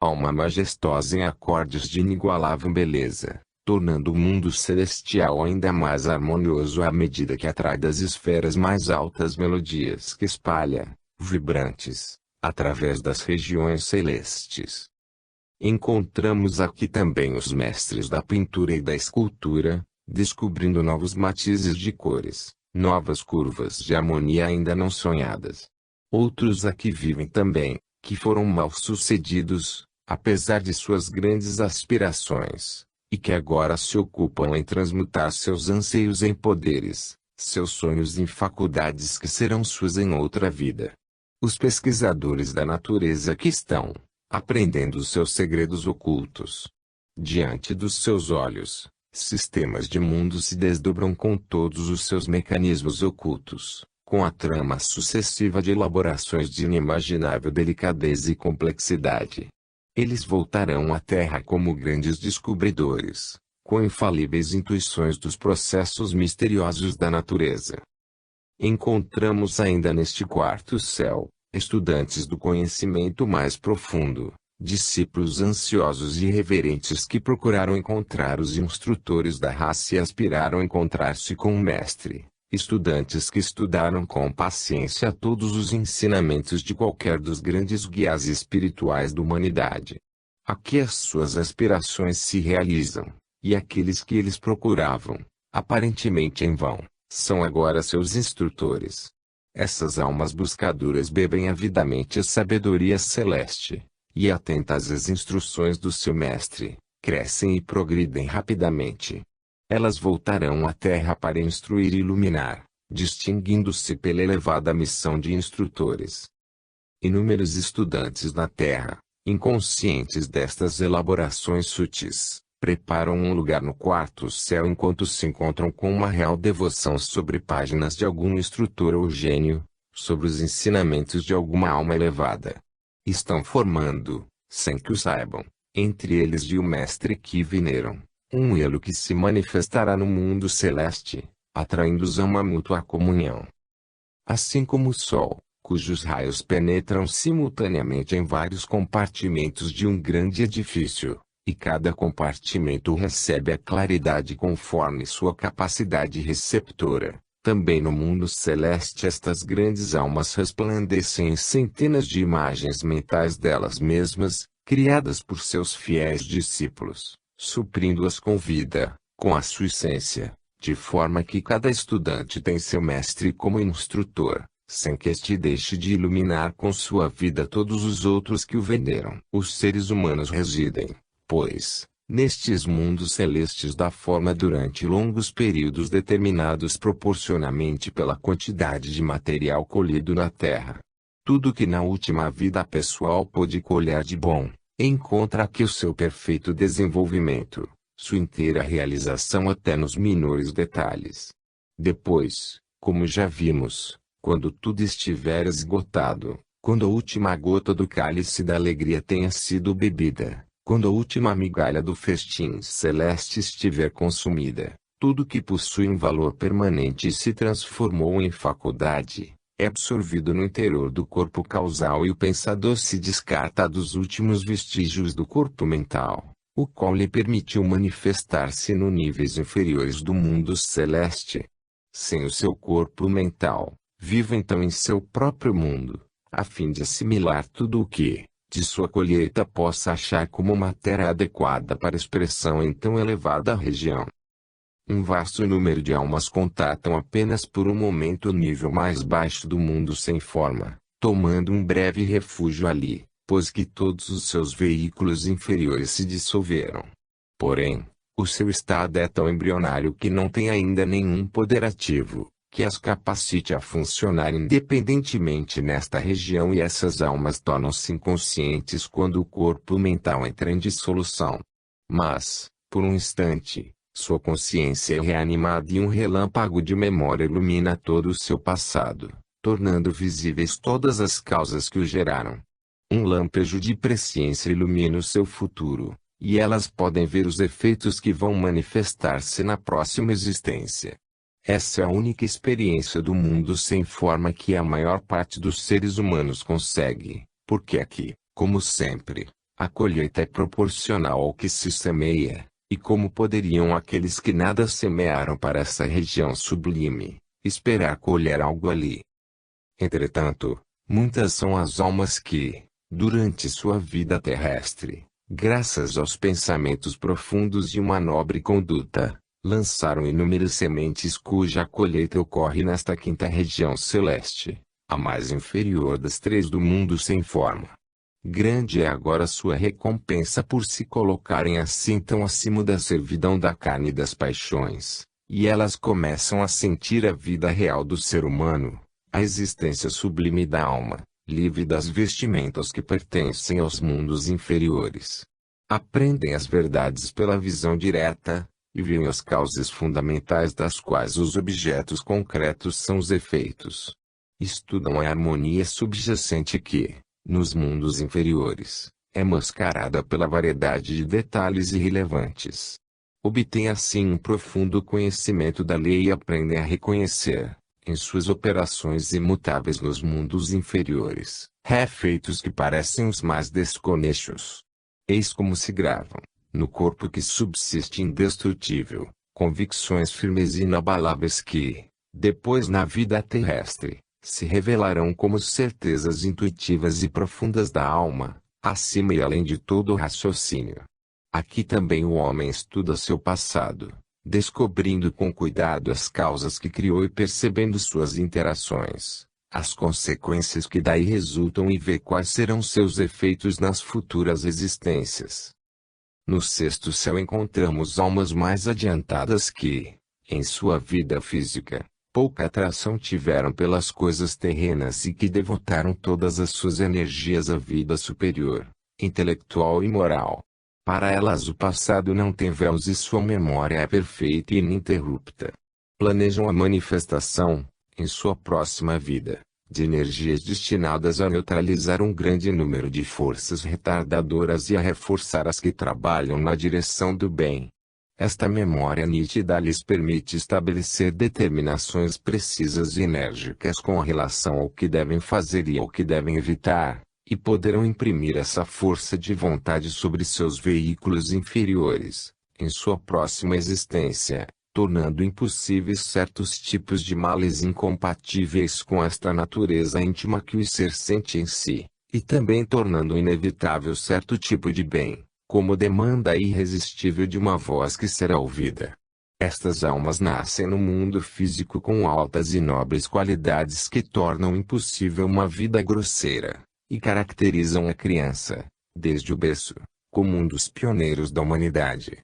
alma majestosa em acordes de inigualável beleza, tornando o mundo celestial ainda mais harmonioso à medida que atrai das esferas mais altas melodias que espalha, vibrantes, através das regiões celestes. Encontramos aqui também os mestres da pintura e da escultura, descobrindo novos matizes de cores, novas curvas de harmonia ainda não sonhadas. Outros aqui vivem também, que foram mal-sucedidos, apesar de suas grandes aspirações, e que agora se ocupam em transmutar seus anseios em poderes, seus sonhos em faculdades que serão suas em outra vida. Os pesquisadores da natureza que estão aprendendo os seus segredos ocultos. Diante dos seus olhos, sistemas de mundo se desdobram com todos os seus mecanismos ocultos, com a trama sucessiva de elaborações de inimaginável delicadeza e complexidade. Eles voltarão à Terra como grandes descobridores, com infalíveis intuições dos processos misteriosos da natureza. Encontramos ainda neste quarto céu, estudantes do conhecimento mais profundo, discípulos ansiosos e reverentes que procuraram encontrar os instrutores da raça e aspiraram a encontrar-se com o mestre, estudantes que estudaram com paciência todos os ensinamentos de qualquer dos grandes guias espirituais da humanidade. Aqui as suas aspirações se realizam, e aqueles que eles procuravam, aparentemente em vão, são agora seus instrutores. Essas almas buscadoras bebem avidamente a sabedoria celeste, e atentas às instruções do seu mestre, crescem e progridem rapidamente. Elas voltarão à Terra para instruir e iluminar, distinguindo-se pela elevada missão de instrutores. Inúmeros estudantes na Terra, inconscientes destas elaborações sutis, preparam um lugar no quarto céu enquanto se encontram com uma real devoção sobre páginas de algum instrutor ou gênio, sobre os ensinamentos de alguma alma elevada. Estão formando, sem que o saibam, entre eles e o mestre que veneram, um elo que se manifestará no mundo celeste, atraindo-os a uma mútua comunhão. Assim como o Sol, cujos raios penetram simultaneamente em vários compartimentos de um grande edifício, e cada compartimento recebe a claridade conforme sua capacidade receptora. Também no mundo celeste estas grandes almas resplandecem em centenas de imagens mentais delas mesmas, criadas por seus fiéis discípulos, suprindo-as com vida, com a sua essência, de forma que cada estudante tem seu mestre como instrutor, sem que este deixe de iluminar com sua vida todos os outros que o veneram. Os seres humanos residem, pois, nestes mundos celestes da forma durante longos períodos determinados proporcionalmente pela quantidade de material colhido na Terra. Tudo que na última vida pessoal pôde colher de bom, encontra aqui o seu perfeito desenvolvimento, sua inteira realização até nos menores detalhes. Depois, como já vimos, quando tudo estiver esgotado, quando a última gota do cálice da alegria tenha sido bebida, quando a última migalha do festim celeste estiver consumida, tudo que possui um valor permanente e se transformou em faculdade, é absorvido no interior do corpo causal e o pensador se descarta dos últimos vestígios do corpo mental, o qual lhe permitiu manifestar-se nos níveis inferiores do mundo celeste. Sem o seu corpo mental, vive então em seu próprio mundo, a fim de assimilar tudo o que, de sua colheita possa achar como matéria adequada para expressão em tão elevada região. Um vasto número de almas contatam apenas por um momento o nível mais baixo do mundo sem forma, tomando um breve refúgio ali, pois que todos os seus veículos inferiores se dissolveram. Porém, o seu estado é tão embrionário que não tem ainda nenhum poder ativo, que as capacite a funcionar independentemente nesta região, e essas almas tornam-se inconscientes quando o corpo mental entra em dissolução. Mas, por um instante, sua consciência é reanimada e um relâmpago de memória ilumina todo o seu passado, tornando visíveis todas as causas que o geraram. Um lampejo de presciência ilumina o seu futuro, e elas podem ver os efeitos que vão manifestar-se na próxima existência. Essa é a única experiência do mundo sem forma que a maior parte dos seres humanos consegue, porque aqui, como sempre, A colheita é proporcional ao que se semeia, e como poderiam aqueles que nada semearam para essa região sublime, esperar colher algo ali? Entretanto, muitas são as almas que, durante sua vida terrestre, graças aos pensamentos profundos e uma nobre conduta, lançaram inúmeras sementes cuja colheita ocorre nesta quinta região celeste, a mais inferior das três do mundo sem forma. Grande é agora sua recompensa por se colocarem assim tão acima da servidão da carne e das paixões, e elas começam a sentir a vida real do ser humano, a existência sublime da alma, livre das vestimentas que pertencem aos mundos inferiores. Aprendem as verdades pela visão direta, e veem as causas fundamentais das quais os objetos concretos são os efeitos. Estudam a harmonia subjacente que, nos mundos inferiores, é mascarada pela variedade de detalhes irrelevantes. Obtêm assim um profundo conhecimento da lei e aprendem a reconhecer, em suas operações imutáveis nos mundos inferiores, efeitos que parecem os mais desconexos. Eis como se gravam, no corpo que subsiste indestrutível, convicções firmes e inabaláveis que, depois na vida terrestre, se revelarão como certezas intuitivas e profundas da alma, acima e além de todo o raciocínio. Aqui também o homem estuda seu passado, descobrindo com cuidado as causas que criou e percebendo suas interações, as consequências que daí resultam e vê quais serão seus efeitos nas futuras existências. No sexto céu encontramos almas mais adiantadas que, em sua vida física, pouca atração tiveram pelas coisas terrenas e que devotaram todas as suas energias à vida superior, intelectual e moral. Para elas o passado não tem véus e sua memória é perfeita e ininterrupta. Planejam a manifestação, em sua próxima vida, de energias destinadas a neutralizar um grande número de forças retardadoras e a reforçar as que trabalham na direção do bem. Esta memória nítida lhes permite estabelecer determinações precisas e enérgicas com relação ao que devem fazer e ao que devem evitar, e poderão imprimir essa força de vontade sobre seus veículos inferiores, em sua próxima existência, tornando impossíveis certos tipos de males incompatíveis com esta natureza íntima que o ser sente em si, e também tornando inevitável certo tipo de bem, como demanda irresistível de uma voz que será ouvida. Estas almas nascem no mundo físico com altas e nobres qualidades que tornam impossível uma vida grosseira, e caracterizam a criança, desde o berço, como um dos pioneiros da humanidade.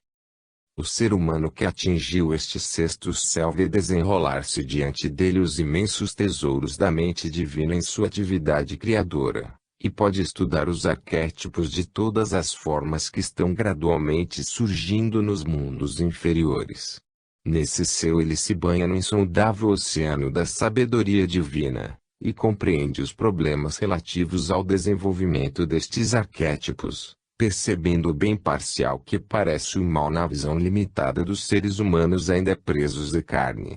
O ser humano que atingiu este sexto céu vê desenrolar-se diante dele os imensos tesouros da mente divina em sua atividade criadora, e pode estudar os arquétipos de todas as formas que estão gradualmente surgindo nos mundos inferiores. Nesse céu ele se banha no insondável oceano da sabedoria divina, e compreende os problemas relativos ao desenvolvimento destes arquétipos, percebendo o bem parcial que parece o mal na visão limitada dos seres humanos ainda presos de carne.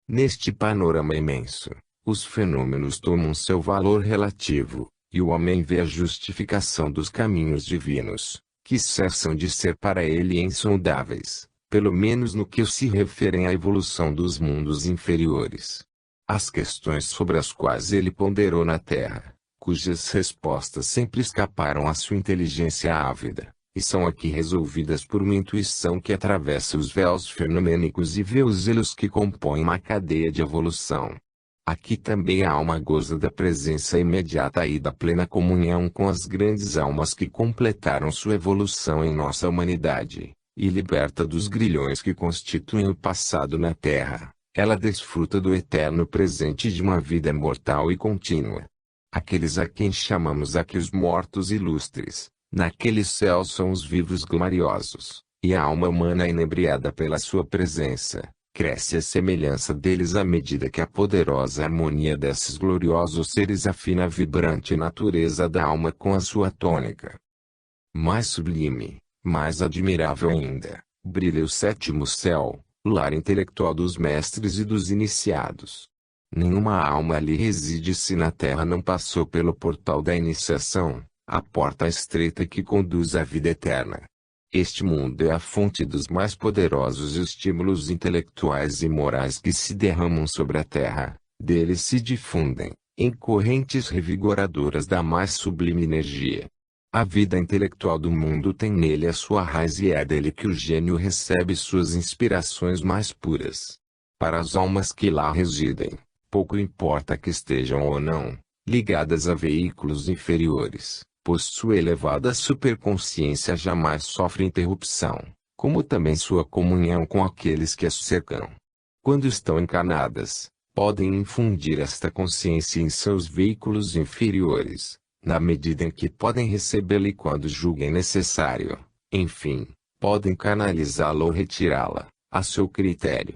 Neste panorama imenso, os fenômenos tomam seu valor relativo, e o homem vê a justificação dos caminhos divinos, que cessam de ser para ele insondáveis, pelo menos no que se referem à evolução dos mundos inferiores. As questões sobre as quais ele ponderou na Terra, cujas respostas sempre escaparam à sua inteligência ávida, e são aqui resolvidas por uma intuição que atravessa os véus fenomênicos e vê os elos que compõem uma cadeia de evolução. Aqui também a alma goza da presença imediata e da plena comunhão com as grandes almas que completaram sua evolução em nossa humanidade, e liberta dos grilhões que constituem o passado na Terra, ela desfruta do eterno presente de uma vida mortal e contínua. Aqueles a quem chamamos aqui os mortos ilustres, naquele céu são os vivos gloriosos, e a alma humana inebriada pela sua presença, cresce a semelhança deles à medida que a poderosa harmonia desses gloriosos seres afina a vibrante natureza da alma com a sua tônica. Mais sublime, mais admirável ainda, brilha o sétimo céu, lar intelectual dos mestres e dos iniciados. Nenhuma alma ali reside se na terra não passou pelo portal da iniciação, a porta estreita que conduz à vida eterna. Este mundo é a fonte dos mais poderosos estímulos intelectuais e morais que se derramam sobre a terra, deles se difundem, em correntes revigoradoras da mais sublime energia. A vida intelectual do mundo tem nele a sua raiz e é dele que o gênio recebe suas inspirações mais puras. Para as almas que lá residem, pouco importa que estejam ou não ligadas a veículos inferiores, pois sua elevada superconsciência jamais sofre interrupção, como também sua comunhão com aqueles que as cercam. Quando estão encarnadas, podem infundir esta consciência em seus veículos inferiores, na medida em que podem recebê-la e quando julguem necessário, enfim, podem canalizá-la ou retirá-la, a seu critério.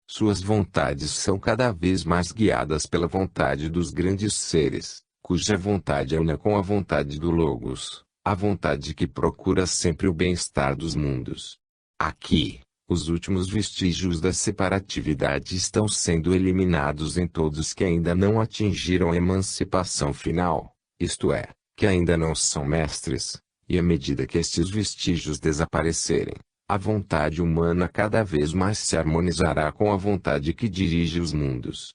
Suas vontades são cada vez mais guiadas pela vontade dos grandes seres, cuja vontade é una com a vontade do Logos, a vontade que procura sempre o bem-estar dos mundos. Aqui, os últimos vestígios da separatividade estão sendo eliminados em todos que ainda não atingiram a emancipação final, isto é, que ainda não são mestres, e à medida que estes vestígios desaparecerem, a vontade humana cada vez mais se harmonizará com a vontade que dirige os mundos.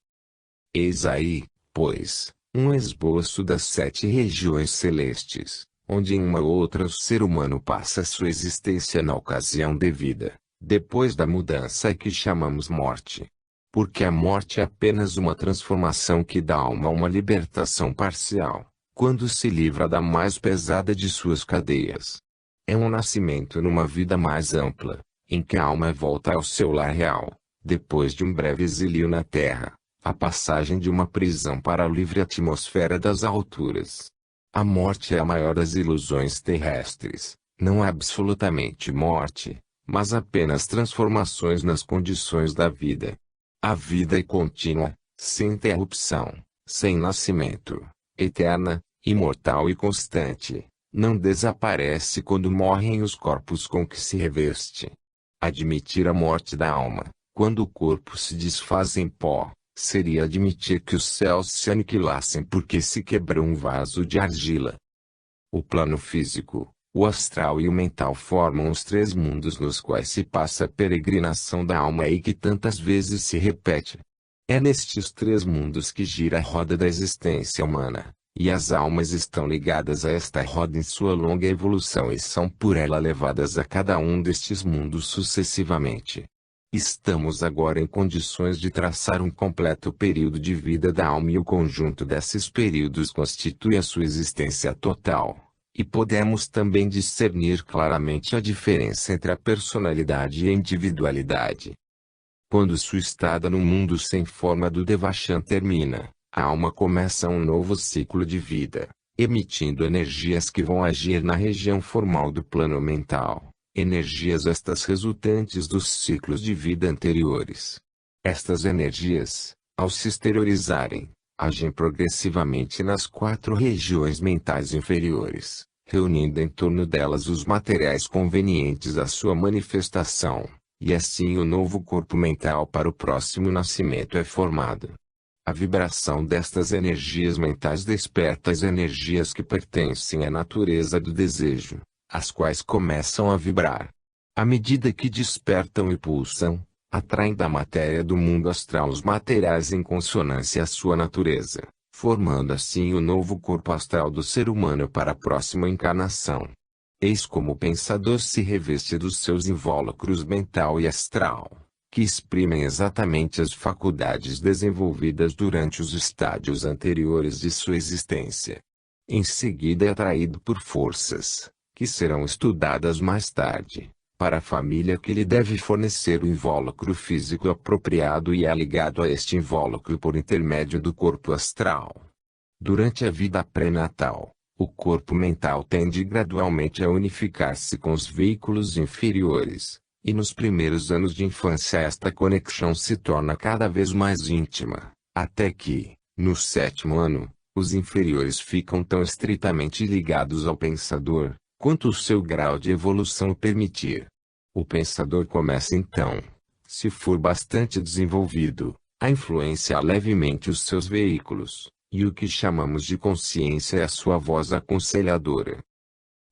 Eis aí, pois, um esboço das 7 regiões celestes, onde em uma ou outra o ser humano passa sua existência na ocasião devida, depois da mudança que chamamos morte. Porque a morte é apenas uma transformação que dá à alma uma libertação parcial, quando se livra da mais pesada de suas cadeias. É um nascimento numa vida mais ampla, em que a alma volta ao seu lar real, depois de um breve exílio na terra, a passagem de uma prisão para a livre atmosfera das alturas. A morte é a maior das ilusões terrestres, não absolutamente morte, mas apenas transformações nas condições da vida. A vida é contínua, sem interrupção, sem nascimento, eterna, imortal e constante. Não desaparece quando morrem os corpos com que se reveste. Admitir a morte da alma, quando o corpo se desfaz em pó, seria admitir que os céus se aniquilassem porque se quebrou um vaso de argila. O plano físico, o astral e o mental formam os 3 mundos nos quais se passa a peregrinação da alma e que tantas vezes se repete. É nestes 3 mundos que gira a roda da existência humana. E as almas estão ligadas a esta roda em sua longa evolução e são por ela levadas a cada um destes mundos sucessivamente. Estamos agora em condições de traçar um completo período de vida da alma e o conjunto desses períodos constitui a sua existência total, e podemos também discernir claramente a diferença entre a personalidade e a individualidade. Quando sua estada no mundo sem forma do Devachan termina, a alma começa um novo ciclo de vida, emitindo energias que vão agir na região formal do plano mental, energias estas resultantes dos ciclos de vida anteriores. Estas energias, ao se exteriorizarem, agem progressivamente nas 4 regiões mentais inferiores, reunindo em torno delas os materiais convenientes à sua manifestação, e assim o novo corpo mental para o próximo nascimento é formado. A vibração destas energias mentais desperta as energias que pertencem à natureza do desejo, as quais começam a vibrar. À medida que despertam e pulsam, atraem da matéria do mundo astral os materiais em consonância à sua natureza, formando assim o novo corpo astral do ser humano para a próxima encarnação. Eis como o pensador se reveste dos seus invólucros mental e astral, que exprimem exatamente as faculdades desenvolvidas durante os estádios anteriores de sua existência. Em seguida é atraído por forças, que serão estudadas mais tarde, para a família que lhe deve fornecer o invólucro físico apropriado e é ligado a este invólucro por intermédio do corpo astral. Durante a vida pré-natal, o corpo mental tende gradualmente a unificar-se com os veículos inferiores. E nos primeiros anos de infância esta conexão se torna cada vez mais íntima, até que, no 7º ano, os inferiores ficam tão estritamente ligados ao pensador, quanto o seu grau de evolução o permitir. O pensador começa então, se for bastante desenvolvido, a influenciar levemente os seus veículos, E o que chamamos de consciência é a sua voz aconselhadora.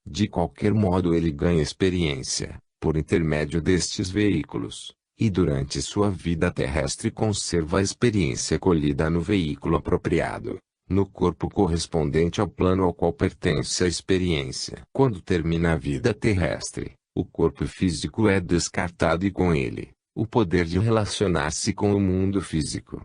De qualquer modo ele ganha experiência, por intermédio destes veículos, e durante sua vida terrestre conserva a experiência colhida no veículo apropriado, no corpo correspondente ao plano ao qual pertence a experiência. Quando termina a vida terrestre, o corpo físico é descartado e com ele, o poder de relacionar-se com o mundo físico.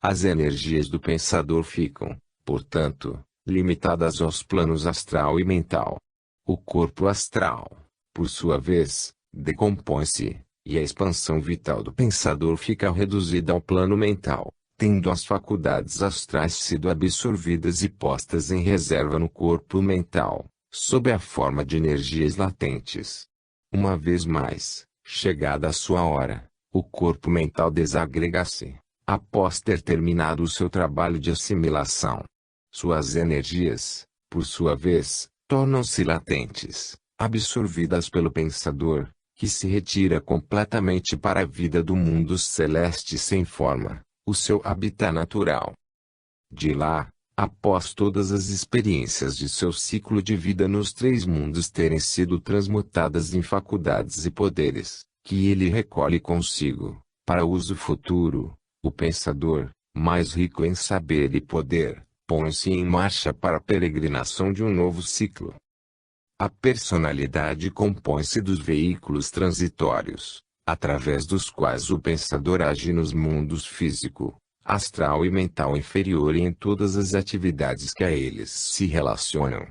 As energias do pensador ficam, portanto, limitadas aos planos astral e mental. O corpo astral, por sua vez, decompõe-se, e a expansão vital do pensador fica reduzida ao plano mental, tendo as faculdades astrais sido absorvidas e postas em reserva no corpo mental, sob a forma de energias latentes. Uma vez mais, chegada a sua hora, o corpo mental desagrega-se, após ter terminado o seu trabalho de assimilação. Suas energias, por sua vez, tornam-se latentes, absorvidas pelo pensador, que se retira completamente para a vida do mundo celeste sem forma, o seu habitat natural. De lá, após todas as experiências de seu ciclo de vida nos três mundos terem sido transmutadas em faculdades e poderes, que ele recolhe consigo, para uso futuro, o pensador, mais rico em saber e poder, põe-se em marcha para a peregrinação de um novo ciclo. A personalidade compõe-se dos veículos transitórios, através dos quais o pensador age nos mundos físico, astral e mental inferior e em todas as atividades que a eles se relacionam.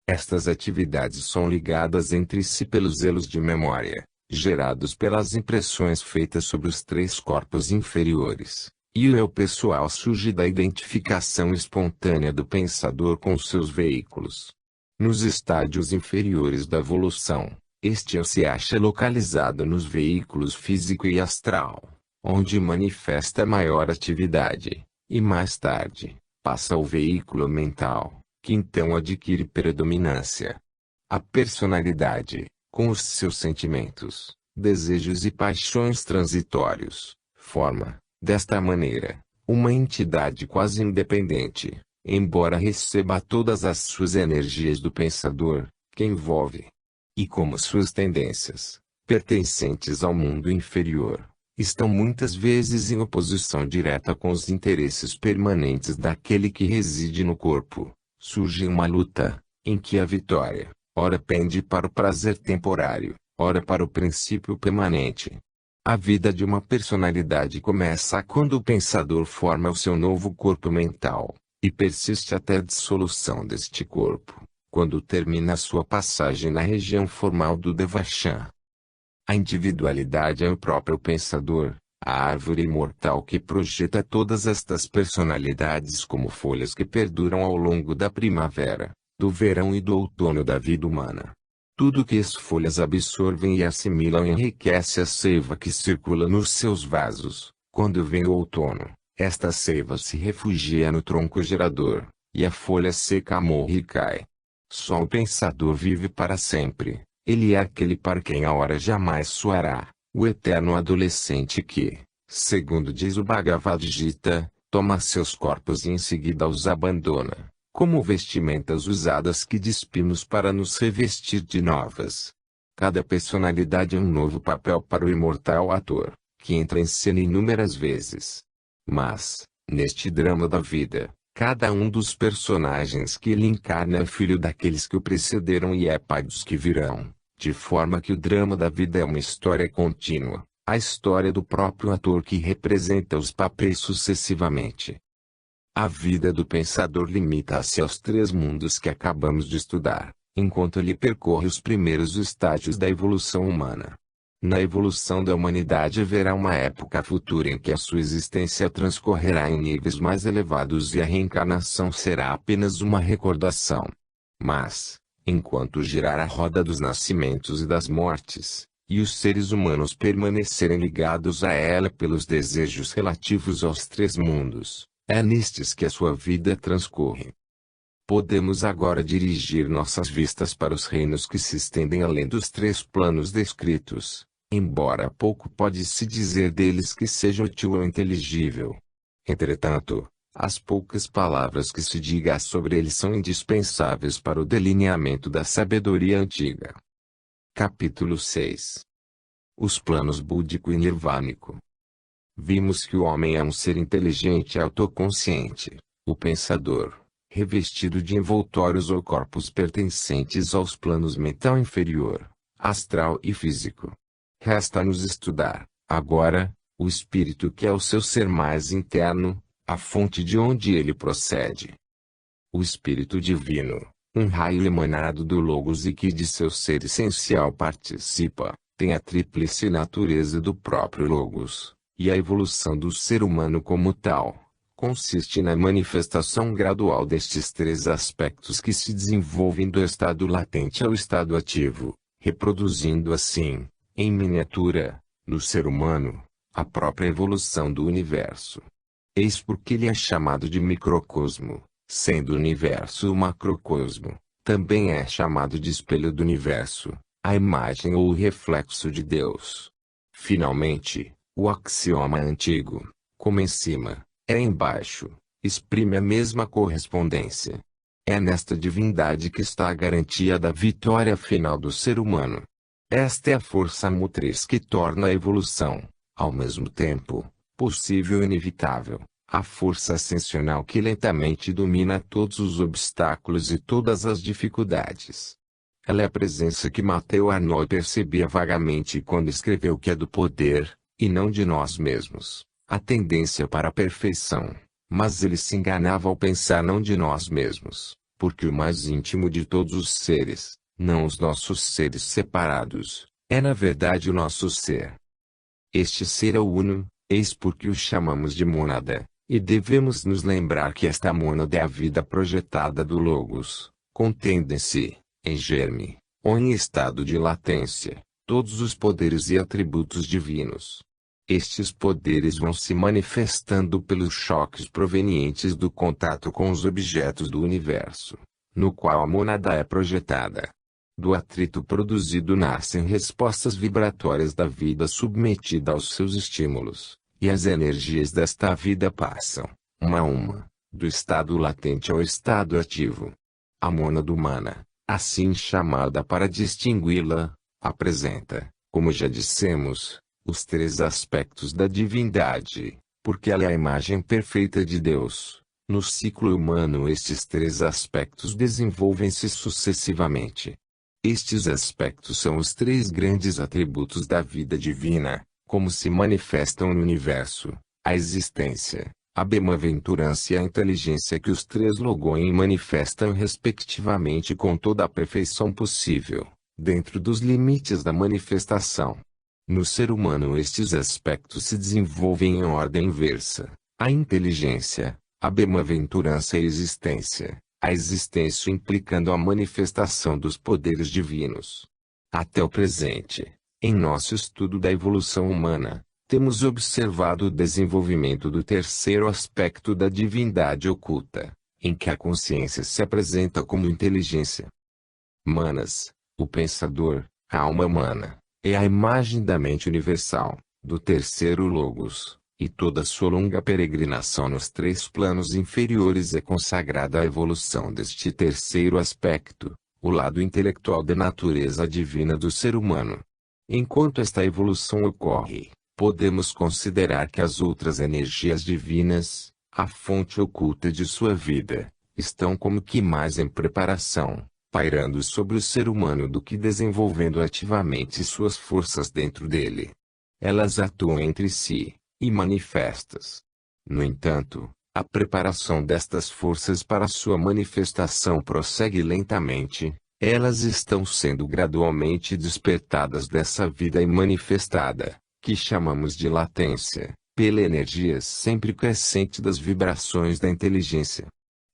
Estas atividades são ligadas entre si pelos elos de memória, gerados pelas impressões feitas sobre os três corpos inferiores. E o eu pessoal surge da identificação espontânea do pensador com seus veículos. Nos estádios inferiores da evolução, este eu se acha localizado nos veículos físico e astral, onde manifesta maior atividade, e mais tarde, passa ao veículo mental, que então adquire predominância. A personalidade, com os seus sentimentos, desejos e paixões transitórios, forma, desta maneira, uma entidade quase independente, embora receba todas as suas energias do pensador, que envolve. E como suas tendências, pertencentes ao mundo inferior, estão muitas vezes em oposição direta com os interesses permanentes daquele que reside no corpo, surge uma luta, em que a vitória, ora pende para o prazer temporário, ora para o princípio permanente. A vida de uma personalidade começa quando o pensador forma o seu novo corpo mental, e persiste até a dissolução deste corpo, quando termina sua passagem na região formal do Devachan. A individualidade é o próprio pensador, a árvore imortal que projeta todas estas personalidades como folhas que perduram ao longo da primavera, do verão e do outono da vida humana. Tudo que as folhas absorvem e assimilam enriquece a seiva que circula nos seus vasos. Quando vem o outono, esta seiva se refugia no tronco gerador, e a folha seca morre e cai. Só o pensador vive para sempre. Ele é aquele para quem a hora jamais soará, o eterno adolescente que, segundo diz o Bhagavad Gita, toma seus corpos e em seguida os abandona, como vestimentas usadas que despimos para nos revestir de novas. Cada personalidade é um novo papel para o imortal ator, que entra em cena inúmeras vezes. Mas, neste drama da vida, cada um dos personagens que ele encarna é filho daqueles que o precederam e é pai dos que virão, de forma que o drama da vida é uma história contínua, a história do próprio ator que representa os papéis sucessivamente. A vida do pensador limita-se aos três mundos que acabamos de estudar, enquanto ele percorre os primeiros estágios da evolução humana. Na evolução da humanidade haverá uma época futura em que a sua existência transcorrerá em níveis mais elevados e a reencarnação será apenas uma recordação. Mas, enquanto girar a roda dos nascimentos e das mortes, e os seres humanos permanecerem ligados a ela pelos desejos relativos aos três mundos, é nestes que a sua vida transcorre. Podemos agora dirigir nossas vistas para os reinos que se estendem além dos três planos descritos, embora pouco pode-se dizer deles que seja útil ou inteligível. Entretanto, As poucas palavras que se diga sobre ele são indispensáveis para o delineamento da sabedoria antiga. Capítulo 6. Os planos búdico e nirvânico. Vimos que o homem é um ser inteligente e autoconsciente, o pensador, revestido de envoltórios ou corpos pertencentes aos planos mental inferior, astral e físico. Resta-nos estudar, agora, o espírito que é o seu ser mais interno, a fonte de onde ele procede. O espírito divino, um raio emanado do Logos e que de seu ser essencial participa, tem a tríplice natureza do próprio Logos, e a evolução do ser humano como tal, consiste na manifestação gradual destes três aspectos que se desenvolvem do estado latente ao estado ativo, reproduzindo assim, em miniatura, no ser humano, a própria evolução do universo. Eis porque ele é chamado de microcosmo, sendo o universo o macrocosmo, também é chamado de espelho do universo, a imagem ou o reflexo de Deus. Finalmente, o axioma antigo, como em cima, é embaixo, exprime a mesma correspondência. É nesta divindade que está a garantia da vitória final do ser humano. Esta é a força motriz que torna a evolução, ao mesmo tempo, possível e inevitável, a força ascensional que lentamente domina todos os obstáculos e todas as dificuldades. Ela é a presença que Matthew Arnold percebia vagamente quando escreveu que é do poder, e não de nós mesmos, a tendência para a perfeição, mas ele se enganava ao pensar não de nós mesmos, porque o mais íntimo de todos os seres, não os nossos seres separados, é na verdade o nosso ser. Este ser é o uno, eis porque o chamamos de mônada, e devemos nos lembrar que esta mônada é a vida projetada do Logos, contendo em si, em germe, ou em estado de latência, todos os poderes e atributos divinos. Estes poderes vão se manifestando pelos choques provenientes do contato com os objetos do universo, no qual a mônada é projetada. Do atrito produzido nascem respostas vibratórias da vida submetida aos seus estímulos, e as energias desta vida passam, uma a uma, do estado latente ao estado ativo. A mônada humana, assim chamada para distingui-la, apresenta, como já dissemos, os três aspectos da divindade, porque ela é a imagem perfeita de Deus. No ciclo humano estes três aspectos desenvolvem-se sucessivamente. Estes aspectos são os três grandes atributos da vida divina, como se manifestam no universo: a existência, a bem-aventurança e a inteligência que os três Logos manifestam respectivamente com toda a perfeição possível, dentro dos limites da manifestação. No ser humano estes aspectos se desenvolvem em ordem inversa: a inteligência, a bem-aventurança e a existência implicando a manifestação dos poderes divinos. Até o presente, em nosso estudo da evolução humana, temos observado o desenvolvimento do terceiro aspecto da divindade oculta, em que a consciência se apresenta como inteligência. Manas, o pensador, a alma humana, é a imagem da mente universal, do terceiro Logos, e toda sua longa peregrinação nos três planos inferiores é consagrada à evolução deste terceiro aspecto, o lado intelectual da natureza divina do ser humano. Enquanto esta evolução ocorre, podemos considerar que as outras energias divinas, a fonte oculta de sua vida, estão como que mais em preparação, pairando sobre o ser humano do que desenvolvendo ativamente suas forças dentro dele. Elas atuam entre si, e manifestas. No entanto, a preparação destas forças para sua manifestação prossegue lentamente, elas estão sendo gradualmente despertadas dessa vida imanifestada, que chamamos de latência, pela energia sempre crescente das vibrações da inteligência.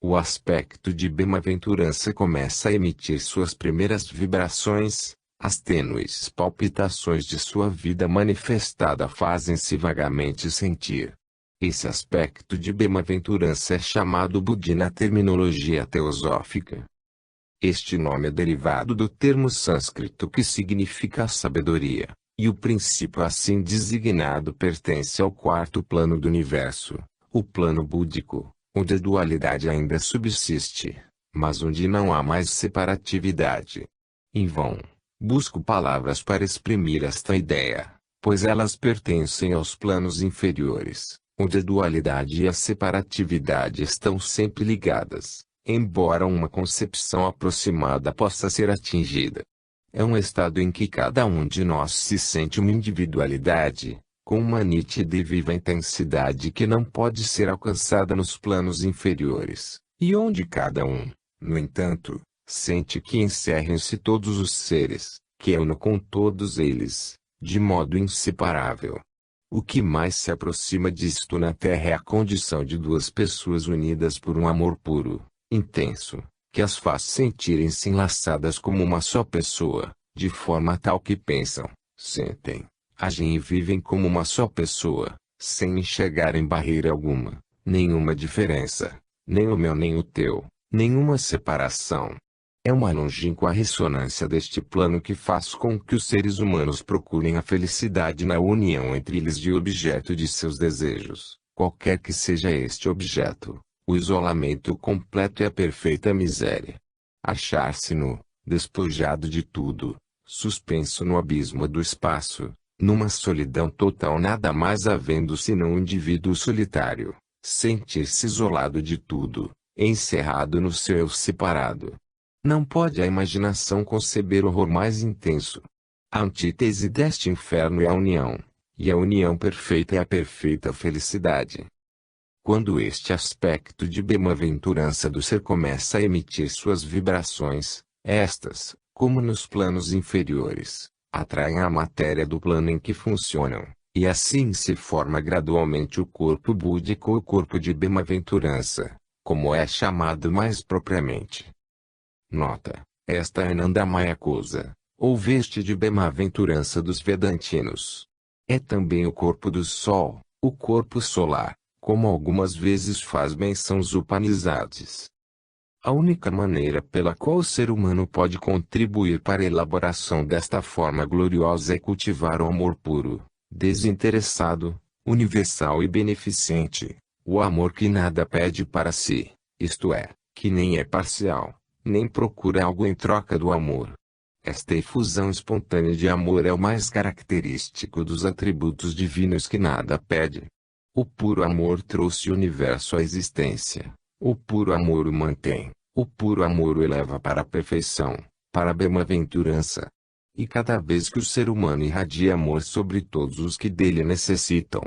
O aspecto de bem-aventurança começa a emitir suas primeiras vibrações. As tênues palpitações de sua vida manifestada fazem-se vagamente sentir. Esse aspecto de bem-aventurança é chamado Buddhi na terminologia teosófica. Este nome é derivado do termo sânscrito que significa sabedoria, e o princípio assim designado pertence ao quarto plano do universo, o plano búdico, onde a dualidade ainda subsiste, mas onde não há mais separatividade. Em vão, busco palavras para exprimir esta ideia, pois elas pertencem aos planos inferiores, onde a dualidade e a separatividade estão sempre ligadas, embora uma concepção aproximada possa ser atingida. É um estado em que cada um de nós se sente uma individualidade, com uma nítida e viva intensidade que não pode ser alcançada nos planos inferiores, e onde cada um, no entanto, sente que encerram-se todos os seres, que é uno com todos eles, de modo inseparável. O que mais se aproxima disto na Terra é a condição de duas pessoas unidas por um amor puro, intenso, que as faz sentirem-se enlaçadas como uma só pessoa, de forma tal que pensam, sentem, agem e vivem como uma só pessoa, sem enxergarem barreira alguma, nenhuma diferença, nem o meu nem o teu, nenhuma separação. É uma longínqua ressonância deste plano que faz com que os seres humanos procurem a felicidade na união entre eles de objeto de seus desejos, qualquer que seja este objeto, o isolamento completo e a perfeita miséria. Achar-se nu, despojado de tudo, suspenso no abismo do espaço, numa solidão total, nada mais havendo senão um indivíduo solitário, sentir-se isolado de tudo, encerrado no seu eu separado. Não pode a imaginação conceber horror mais intenso. A antítese deste inferno é a união, e a união perfeita é a perfeita felicidade. Quando este aspecto de bem-aventurança do ser começa a emitir suas vibrações, estas, como nos planos inferiores, atraem a matéria do plano em que funcionam, e assim se forma gradualmente o corpo búdico ou o corpo de bem-aventurança, como é chamado mais propriamente. Nota: esta é Anandamaya Kosa, ou veste de bem-aventurança dos Vedantinos. É também o corpo do Sol, o corpo solar, como algumas vezes faz menção os Upanishads. A única maneira pela qual o ser humano pode contribuir para a elaboração desta forma gloriosa é cultivar o amor puro, desinteressado, universal e beneficente, o amor que nada pede para si, isto é, que nem é parcial, nem procura algo em troca do amor. Esta efusão espontânea de amor é o mais característico dos atributos divinos que nada pede. O puro amor trouxe o universo à existência. O puro amor o mantém. O puro amor o eleva para a perfeição, para a bem-aventurança. E cada vez que o ser humano irradia amor sobre todos os que dele necessitam,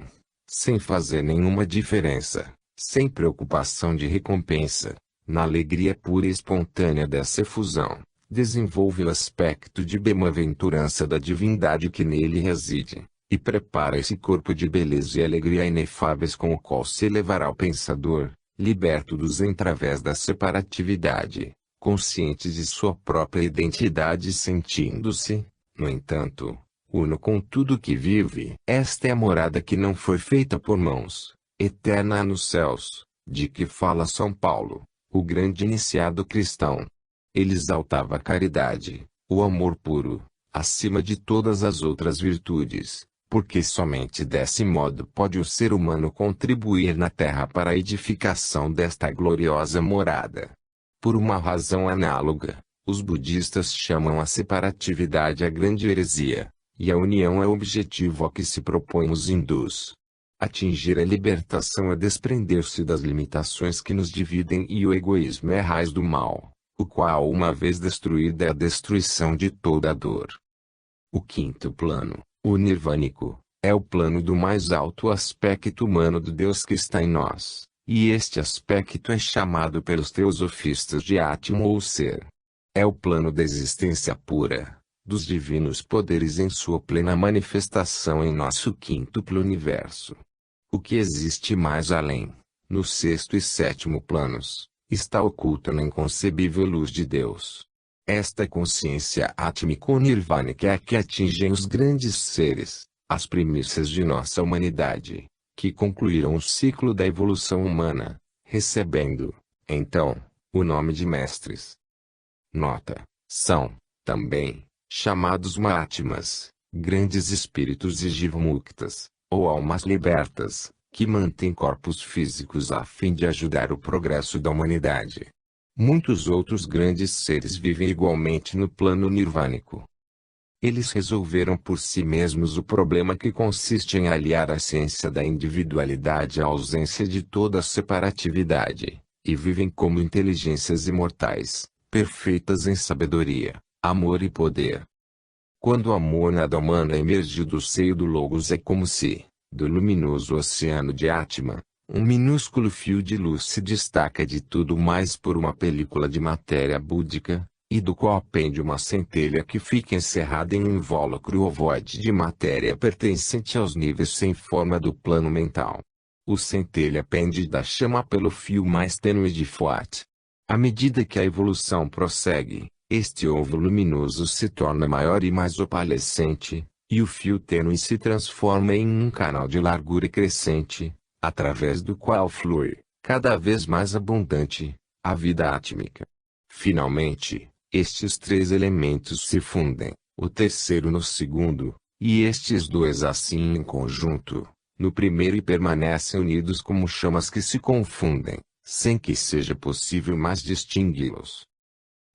sem fazer nenhuma diferença, sem preocupação de recompensa, na alegria pura e espontânea dessa efusão, desenvolve o aspecto de bem-aventurança da divindade que nele reside, e prepara esse corpo de beleza e alegria inefáveis com o qual se elevará o pensador, liberto dos entravés da separatividade, consciente de sua própria identidade e sentindo-se, no entanto, uno com tudo que vive. Esta é a morada que não foi feita por mãos, eterna nos céus, de que fala São Paulo, o grande iniciado cristão. Ele exaltava a caridade, o amor puro, acima de todas as outras virtudes, porque somente desse modo pode o ser humano contribuir na terra para a edificação desta gloriosa morada. Por uma razão análoga, os budistas chamam a separatividade a grande heresia, e a união é o objetivo a que se propõem os hindus. Atingir a libertação é desprender-se das limitações que nos dividem, e o egoísmo é a raiz do mal, o qual, uma vez destruído, é a destruição de toda a dor. O quinto plano, o nirvânico, é o plano do mais alto aspecto humano do Deus que está em nós, e este aspecto é chamado pelos teosofistas de Atma ou ser. É o plano da existência pura, dos divinos poderes em sua plena manifestação em nosso quíntuplo universo. O que existe mais além, no sexto e sétimo planos, está oculto na inconcebível luz de Deus. Esta consciência átmica ou nirvânica é a que atingem os grandes seres, as primícias de nossa humanidade, que concluíram o ciclo da evolução humana, recebendo, então, o nome de mestres. Nota: são, também, chamados Mahatmas, grandes espíritos e Jivamuktas, ou almas libertas, que mantém corpos físicos a fim de ajudar o progresso da humanidade. Muitos outros grandes seres vivem igualmente no plano nirvânico. Eles resolveram por si mesmos o problema que consiste em aliar a ciência da individualidade à ausência de toda separatividade, e vivem como inteligências imortais, perfeitas em sabedoria, amor e poder. Quando a mônada humana emerge do seio do Logos, é como se, do luminoso oceano de Atma, um minúsculo fio de luz se destaca de tudo mais por uma película de matéria búdica, e do qual pende uma centelha que fica encerrada em um invólucro ovoide de matéria pertencente aos níveis sem forma do plano mental. O centelha pende da chama pelo fio mais tênue de Foat. À medida que a evolução prossegue, este ovo luminoso se torna maior e mais opalescente, e o fio tênue se transforma em um canal de largura crescente, através do qual flui, cada vez mais abundante, a vida átmica. Finalmente, estes três elementos se fundem, o terceiro no segundo, e estes dois assim em conjunto, no primeiro, e permanecem unidos como chamas que se confundem, sem que seja possível mais distingui-los.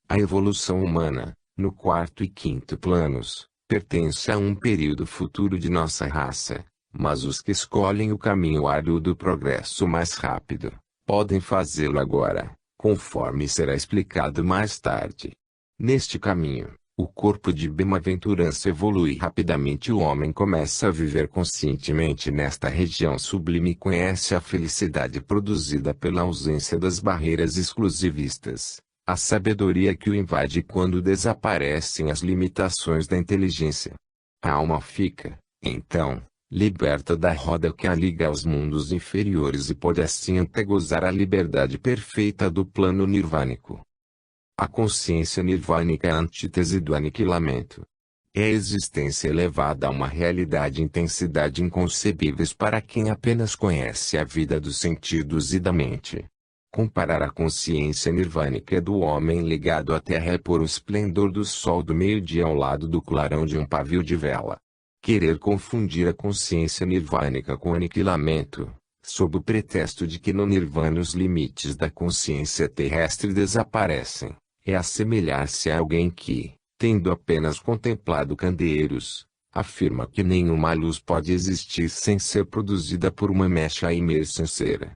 A evolução humana, no quarto e quinto planos, pertence a um período futuro de nossa raça, mas os que escolhem o caminho árduo do progresso mais rápido, podem fazê-lo agora, conforme será explicado mais tarde. Neste caminho, o corpo de bem-aventurança evolui rapidamente, o homem começa a viver conscientemente nesta região sublime e conhece a felicidade produzida pela ausência das barreiras exclusivistas, a sabedoria que o invade quando desaparecem as limitações da inteligência. A alma fica, então, liberta da roda que a liga aos mundos inferiores e pode assim até gozar a liberdade perfeita do plano nirvânico. A consciência nirvânica é a antítese do aniquilamento. É a existência elevada a uma realidade e intensidade inconcebíveis para quem apenas conhece a vida dos sentidos e da mente. Comparar a consciência nirvânica do homem ligado à terra é pôr o esplendor do sol do meio-dia ao lado do clarão de um pavio de vela. Querer confundir a consciência nirvânica com o aniquilamento, sob o pretexto de que no nirvana os limites da consciência terrestre desaparecem, é assemelhar-se a alguém que, tendo apenas contemplado candeeiros, afirma que nenhuma luz pode existir sem ser produzida por uma mecha imersa em cera.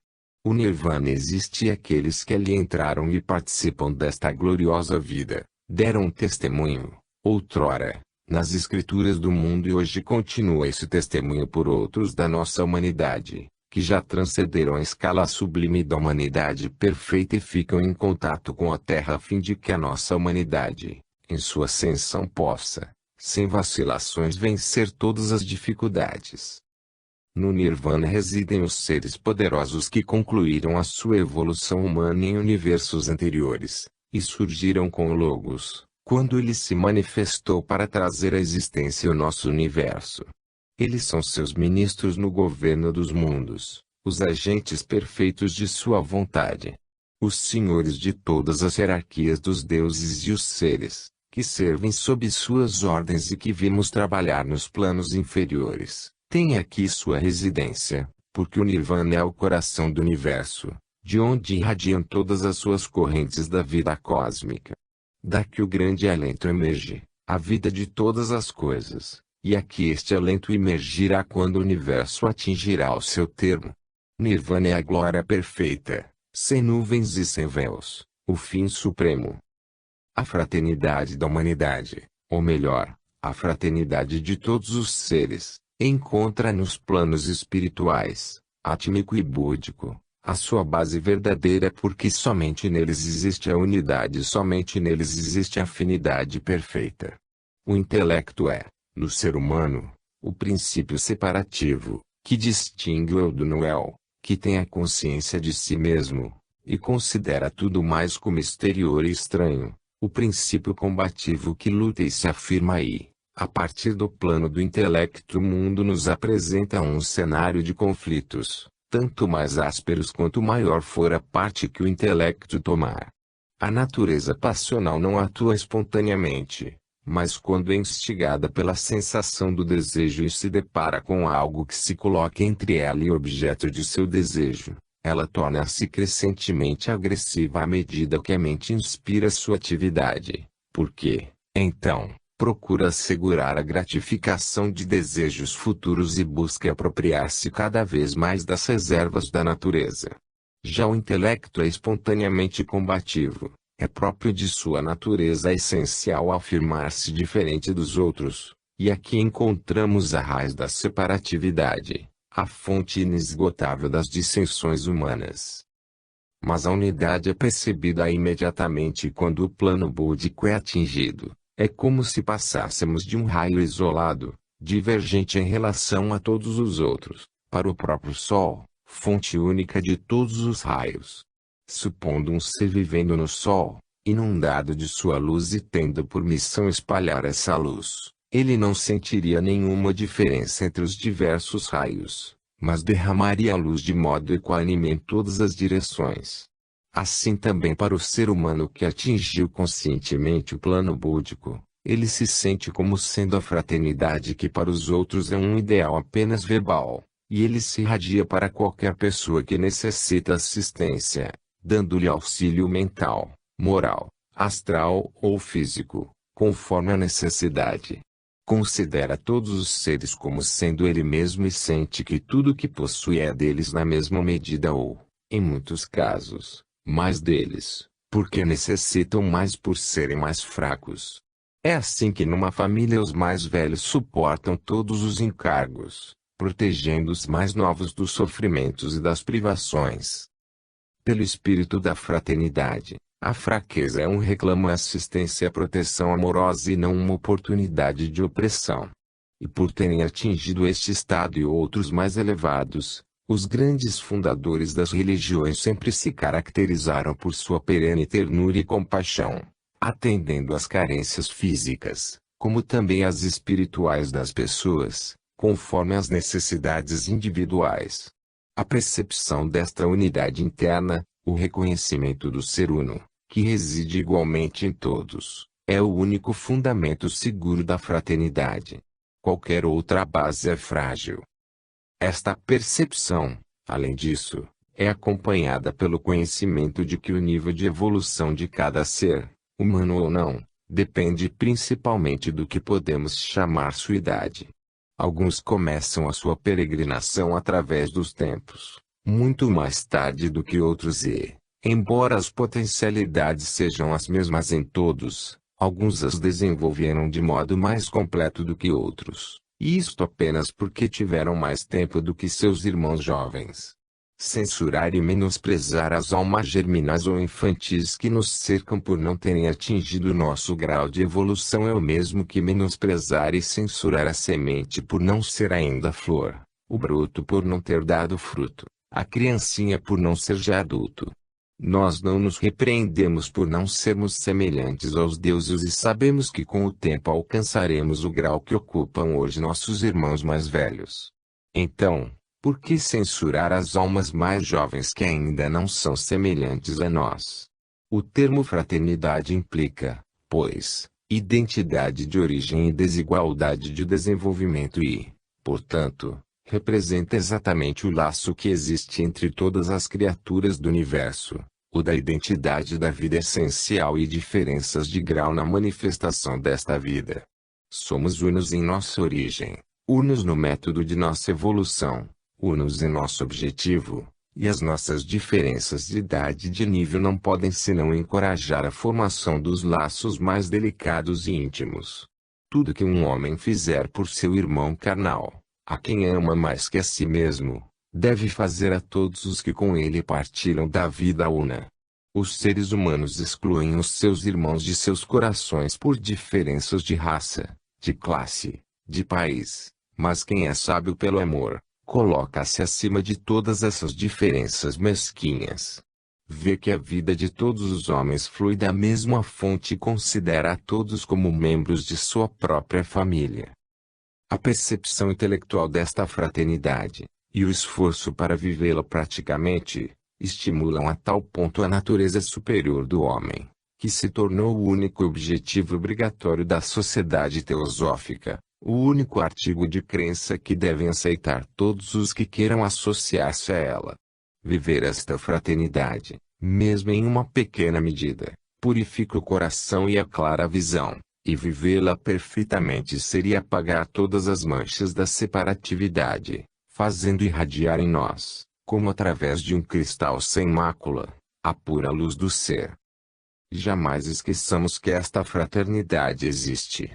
O nirvana existe e aqueles que ali entraram e participam desta gloriosa vida, deram testemunho, outrora, nas escrituras do mundo, e hoje continua esse testemunho por outros da nossa humanidade, que já transcenderam a escala sublime da humanidade perfeita e ficam em contato com a Terra a fim de que a nossa humanidade, em sua ascensão, possa, sem vacilações, vencer todas as dificuldades. No Nirvana residem os seres poderosos que concluíram a sua evolução humana em universos anteriores, e surgiram com o Logos, quando ele se manifestou para trazer à existência o nosso universo. Eles são seus ministros no governo dos mundos, os agentes perfeitos de sua vontade. Os senhores de todas as hierarquias dos deuses e os seres, que servem sob suas ordens e que vimos trabalhar nos planos inferiores, têm aqui sua residência, porque o Nirvana é o coração do universo, de onde irradiam todas as suas correntes da vida cósmica. Daqui o grande alento emerge, a vida de todas as coisas. E aqui este alento emergirá quando o universo atingirá o seu termo. Nirvana é a glória perfeita, sem nuvens e sem véus, o fim supremo. A fraternidade da humanidade, ou melhor, a fraternidade de todos os seres, encontra nos planos espirituais, átmico e búdico, a sua base verdadeira, porque somente neles existe a unidade, somente neles existe a afinidade perfeita. O intelecto é, no ser humano, o princípio separativo, que distingue o eu do não eu, que tem a consciência de si mesmo, e considera tudo mais como exterior e estranho, o princípio combativo que luta e se afirma aí. A partir do plano do intelecto, o mundo nos apresenta um cenário de conflitos, tanto mais ásperos quanto maior for a parte que o intelecto tomar. A natureza passional não atua espontaneamente, Mas quando é instigada pela sensação do desejo e se depara com algo que se coloca entre ela e o objeto de seu desejo, ela torna-se crescentemente agressiva à medida que a mente inspira sua atividade, porque, então, procura assegurar a gratificação de desejos futuros e busca apropriar-se cada vez mais das reservas da natureza. Já o intelecto é espontaneamente combativo, é próprio de sua natureza essencial afirmar-se diferente dos outros, e aqui encontramos a raiz da separatividade, a fonte inesgotável das dissensões humanas. Mas a unidade é percebida imediatamente quando o plano búdico é atingido. É como se passássemos de um raio isolado, divergente em relação a todos os outros, para o próprio Sol, fonte única de todos os raios. Supondo um ser vivendo no Sol, inundado de sua luz e tendo por missão espalhar essa luz, ele não sentiria nenhuma diferença entre os diversos raios, mas derramaria a luz de modo equânime em todas as direções. Assim também para o ser humano que atingiu conscientemente o plano búdico, ele se sente como sendo a fraternidade que para os outros é um ideal apenas verbal, e ele se irradia para qualquer pessoa que necessita assistência, dando-lhe auxílio mental, moral, astral ou físico, conforme a necessidade. Considera todos os seres como sendo ele mesmo e sente que tudo que possui é deles na mesma medida ou, em muitos casos, mais deles, porque necessitam mais por serem mais fracos. É assim que numa família os mais velhos suportam todos os encargos, protegendo os mais novos dos sofrimentos e das privações. Pelo espírito da fraternidade, a fraqueza é um reclamo à assistência e à proteção amorosa e não uma oportunidade de opressão. E por terem atingido este estado e outros mais elevados, os grandes fundadores das religiões sempre se caracterizaram por sua perene ternura e compaixão, atendendo às carências físicas, como também às espirituais das pessoas, conforme as necessidades individuais. A percepção desta unidade interna, o reconhecimento do ser uno, que reside igualmente em todos, é o único fundamento seguro da fraternidade. Qualquer outra base é frágil. Esta percepção, além disso, é acompanhada pelo conhecimento de que o nível de evolução de cada ser, humano ou não, depende principalmente do que podemos chamar sua idade. Alguns começam a sua peregrinação através dos tempos, muito mais tarde do que outros e, embora as potencialidades sejam as mesmas em todos, alguns as desenvolveram de modo mais completo do que outros. E isto apenas porque tiveram mais tempo do que seus irmãos jovens. Censurar e menosprezar as almas germinais ou infantis que nos cercam por não terem atingido nosso grau de evolução é o mesmo que menosprezar e censurar a semente por não ser ainda flor, o broto por não ter dado fruto, a criancinha por não ser já adulto. Nós não nos repreendemos por não sermos semelhantes aos deuses e sabemos que com o tempo alcançaremos o grau que ocupam hoje nossos irmãos mais velhos. Então, por que censurar as almas mais jovens que ainda não são semelhantes a nós? O termo fraternidade implica, pois, identidade de origem e desigualdade de desenvolvimento e, portanto, representa exatamente o laço que existe entre todas as criaturas do universo, o da identidade da vida essencial e diferenças de grau na manifestação desta vida. Somos unos em nossa origem, unos no método de nossa evolução, unos em nosso objetivo, e as nossas diferenças de idade e de nível não podem senão encorajar a formação dos laços mais delicados e íntimos. Tudo que um homem fizer por seu irmão carnal, a quem ama mais que a si mesmo, deve fazer a todos os que com ele partilham da vida una. Os seres humanos excluem os seus irmãos de seus corações por diferenças de raça, de classe, de país, mas quem é sábio pelo amor, coloca-se acima de todas essas diferenças mesquinhas. Vê que a vida de todos os homens flui da mesma fonte e considera a todos como membros de sua própria família. A percepção intelectual desta fraternidade, e o esforço para vivê-la praticamente, estimulam a tal ponto a natureza superior do homem, que se tornou o único objetivo obrigatório da sociedade teosófica, o único artigo de crença que devem aceitar todos os que queiram associar-se a ela. Viver esta fraternidade, mesmo em uma pequena medida, purifica o coração e aclara a visão, e vivê-la perfeitamente seria apagar todas as manchas da separatividade, fazendo irradiar em nós, como através de um cristal sem mácula, a pura luz do ser. Jamais esqueçamos que esta fraternidade existe,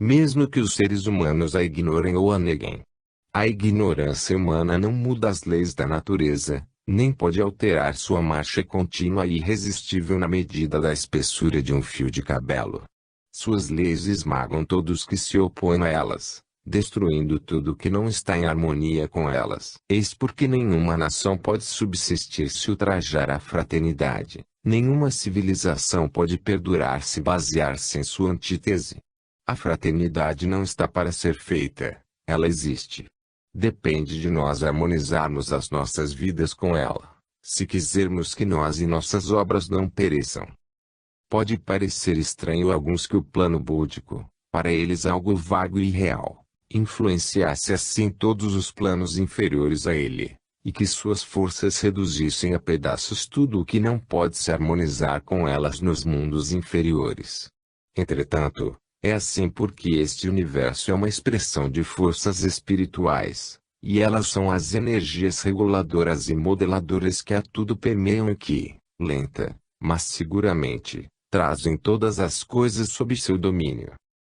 mesmo que os seres humanos a ignorem ou a neguem. A ignorância humana não muda as leis da natureza, nem pode alterar sua marcha contínua e irresistível na medida da espessura de um fio de cabelo. Suas leis esmagam todos que se opõem a elas, destruindo tudo que não está em harmonia com elas. Eis porque nenhuma nação pode subsistir se ultrajar a fraternidade, nenhuma civilização pode perdurar se basear-se em sua antítese. A fraternidade não está para ser feita, ela existe. Depende de nós harmonizarmos as nossas vidas com ela, se quisermos que nós e nossas obras não pereçam. Pode parecer estranho a alguns que o plano búdico, para eles algo vago e irreal, influenciasse assim todos os planos inferiores a ele, e que suas forças reduzissem a pedaços tudo o que não pode se harmonizar com elas nos mundos inferiores. Entretanto, é assim porque este universo é uma expressão de forças espirituais, e elas são as energias reguladoras e modeladoras que a tudo permeiam e que, lenta, mas seguramente, trazem todas as coisas sob seu domínio.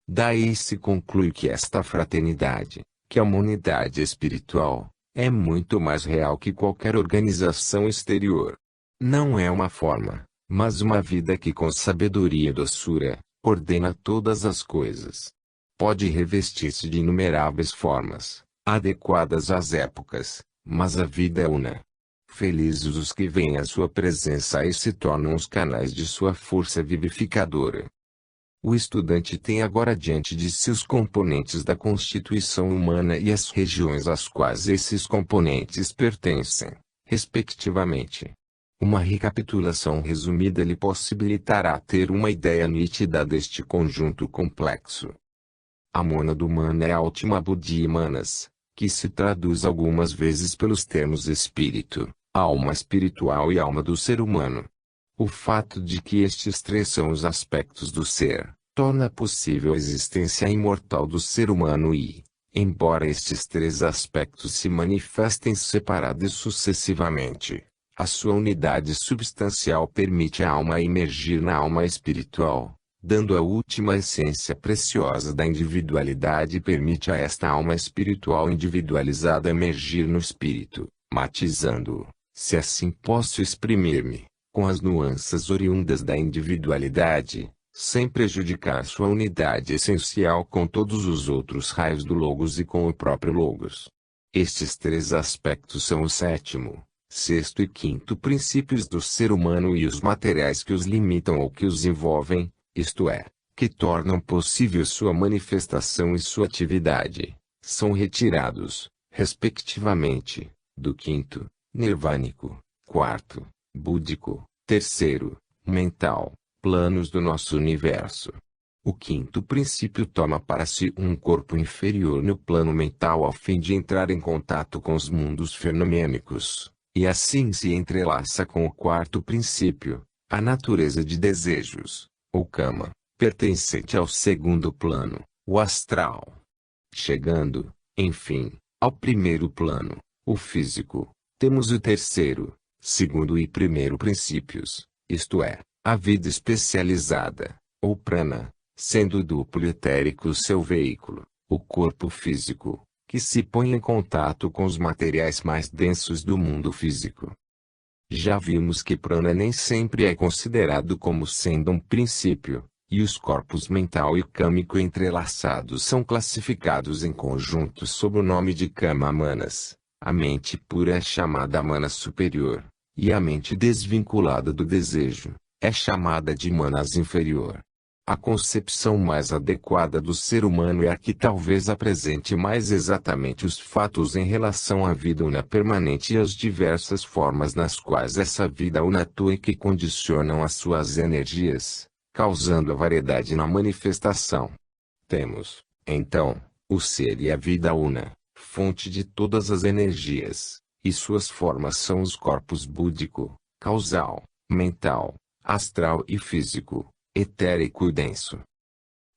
Daí se conclui que esta fraternidade, que é uma unidade espiritual, é muito mais real que qualquer organização exterior. Não é uma forma, mas uma vida que com sabedoria e doçura, ordena todas as coisas. Pode revestir-se de inumeráveis formas, adequadas às épocas, mas a vida é una. Felizes os que veem a sua presença e se tornam os canais de sua força vivificadora. O estudante tem agora diante de si os componentes da constituição humana e as regiões às quais esses componentes pertencem, respectivamente. Uma recapitulação resumida lhe possibilitará ter uma ideia nítida deste conjunto complexo. A mônada humana é a última buddhi manas, que se traduz algumas vezes pelos termos espírito, alma espiritual e alma do ser humano. O fato de que estes três são os aspectos do ser, torna possível a existência imortal do ser humano e, embora estes três aspectos se manifestem separados sucessivamente, a sua unidade substancial permite à alma emergir na alma espiritual, dando a última essência preciosa da individualidade e permite a esta alma espiritual individualizada emergir no espírito, matizando-o, se assim posso exprimir-me, com as nuances oriundas da individualidade, sem prejudicar sua unidade essencial com todos os outros raios do Logos e com o próprio Logos. Estes três aspectos são o sétimo, sexto e quinto princípios do ser humano e os materiais que os limitam ou que os envolvem, isto é, que tornam possível sua manifestação e sua atividade, são retirados, respectivamente, do quinto, nirvânico, quarto, búdico, terceiro, mental, planos do nosso universo. O quinto princípio toma para si um corpo inferior no plano mental a fim de entrar em contato com os mundos fenomênicos, e assim se entrelaça com o quarto princípio, a natureza de desejos, ou kama, pertencente ao segundo plano, o astral. Chegando, enfim, ao primeiro plano, o físico, temos o terceiro, segundo e primeiro princípios, isto é, a vida especializada, ou prana, sendo o duplo etérico seu veículo, o corpo físico, que se põe em contato com os materiais mais densos do mundo físico. Já vimos que prana nem sempre é considerado como sendo um princípio, e os corpos mental e câmico entrelaçados são classificados em conjunto sob o nome de kama manas. A mente pura é chamada mana superior, e a mente desvinculada do desejo é chamada de manas inferior. A concepção mais adequada do ser humano é a que talvez apresente mais exatamente os fatos em relação à vida una permanente e as diversas formas nas quais essa vida una atua e que condicionam as suas energias, causando a variedade na manifestação. Temos, então, o ser e a vida una, fonte de todas as energias, e suas formas são os corpos búdico, causal, mental, astral e físico, etérico e denso.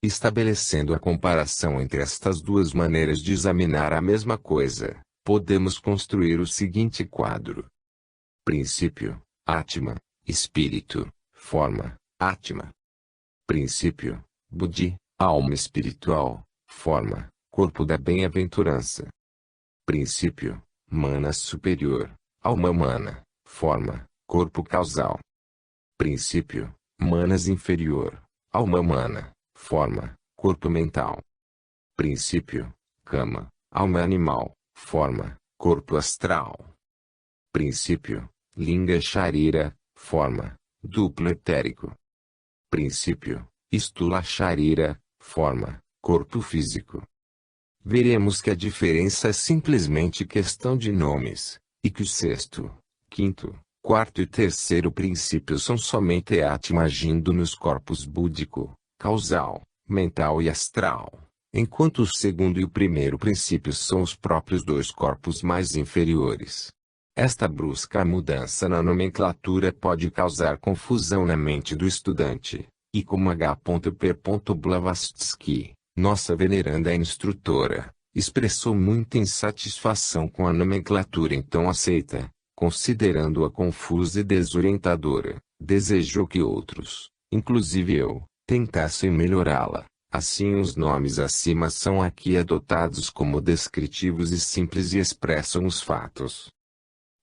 Estabelecendo a comparação entre estas duas maneiras de examinar a mesma coisa, podemos construir o seguinte quadro. Princípio, Atma, espírito, forma, Atma. Princípio, Buddhi, alma espiritual, forma, corpo da bem-aventurança. Princípio, Manas superior, alma humana, forma, corpo causal. Princípio, Manas inferior, alma humana, forma, corpo mental. Princípio, Kama, alma animal, forma, corpo astral. Princípio, Linga Sharira, forma, duplo etérico. Princípio, Stula Sharira, forma, corpo físico. Veremos que a diferença é simplesmente questão de nomes, e que o sexto, quinto, quarto e terceiro princípios são somente Atma agindo nos corpos búdico, causal, mental e astral, enquanto o segundo e o primeiro princípios são os próprios dois corpos mais inferiores. Esta brusca mudança na nomenclatura pode causar confusão na mente do estudante, e como H.P. Blavatsky, nossa veneranda instrutora, expressou muita insatisfação com a nomenclatura então aceita, considerando-a confusa e desorientadora, desejou que outros, inclusive eu, tentassem melhorá-la. Assim os nomes acima são aqui adotados como descritivos e simples e expressam os fatos.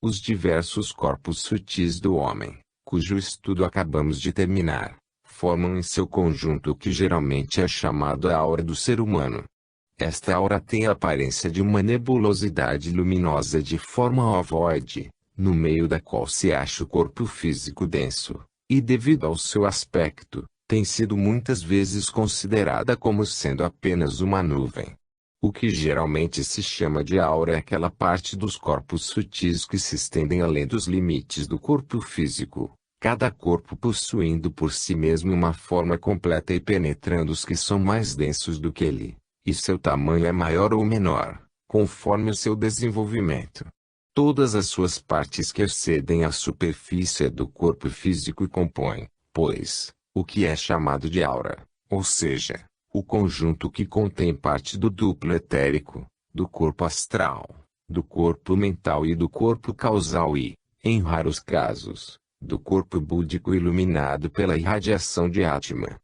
Os diversos corpos sutis do homem, cujo estudo acabamos de terminar, formam em seu conjunto o que geralmente é chamado a aura do ser humano. Esta aura tem a aparência de uma nebulosidade luminosa de forma ovoide, no meio da qual se acha o corpo físico denso, e devido ao seu aspecto, tem sido muitas vezes considerada como sendo apenas uma nuvem. O que geralmente se chama de aura é aquela parte dos corpos sutis que se estendem além dos limites do corpo físico, cada corpo possuindo por si mesmo uma forma completa e penetrando os que são mais densos do que ele, e seu tamanho é maior ou menor, conforme o seu desenvolvimento. Todas as suas partes que excedem a superfície do corpo físico compõem, pois, o que é chamado de aura, ou seja, o conjunto que contém parte do duplo etérico, do corpo astral, do corpo mental e do corpo causal e, em raros casos, do corpo búdico iluminado pela irradiação de Atma.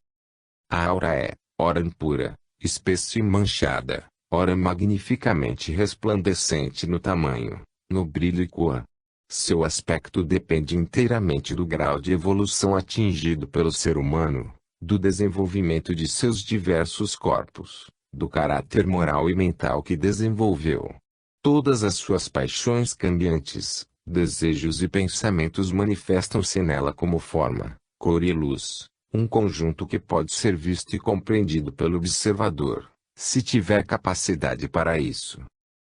A aura é, ora impura, espessa e manchada, ora magnificamente resplandecente no tamanho, no brilho e cor. Seu aspecto depende inteiramente do grau de evolução atingido pelo ser humano, do desenvolvimento de seus diversos corpos, do caráter moral e mental que desenvolveu. Todas as suas paixões cambiantes, desejos e pensamentos manifestam-se nela como forma, cor e luz, um conjunto que pode ser visto e compreendido pelo observador, se tiver capacidade para isso.